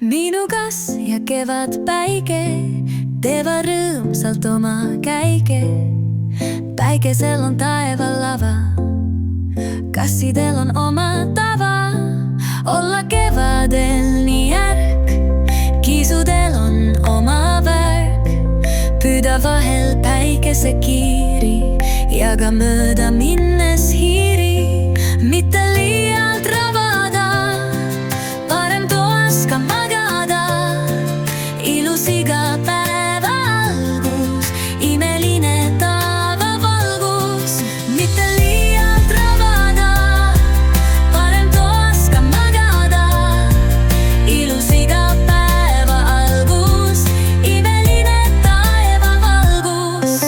Minukas ja kevätpäike teevät rõõmsalt oma käike. Päikesel on taeva lava, kassidel on oma tava. Olla kevadel nii järk, kiisudel on oma värk. Püüda vahel päikesekiiri ja ka mööda minnes hiiri. Mitte liialt rabada, parem toas ka magada. Ilus iga päeva algus, imeline taevavalgus. Mitte liialt rabada, parem toas ka magada. Ilus iga päeva algus, imeline taevavalgus.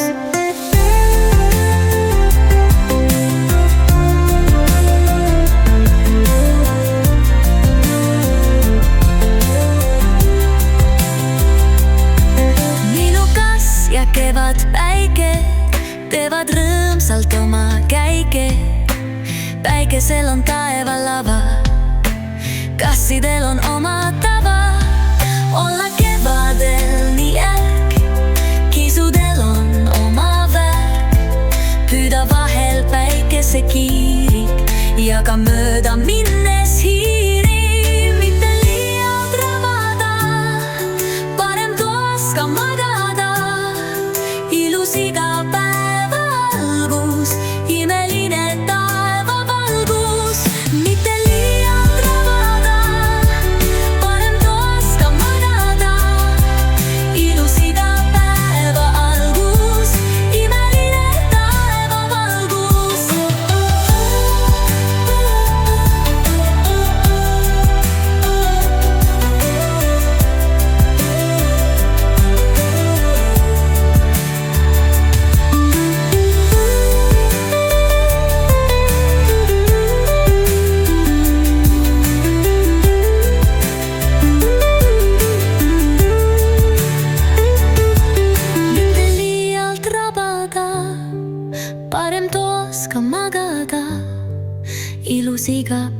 Minukas ja kevätpäike teevad rõõmsalt oma käike. Päikesel on taeva lava, kassidel on oma tava. Olla kevadel nii järk, kiisudel on oma värk. Püüda vahel päikesekiirik ja ka mööda minnes hiiri. Mitte liialt rabada, parem toas ka magada. Ilus iga päeva algus, imeline taevavalgus. Mitte liialt rabada, parem toas ka magada. Ilus iga päeva algus, imeline taevavalgus. Mitte liialt rabada, parem toas ka magada. Ilus iga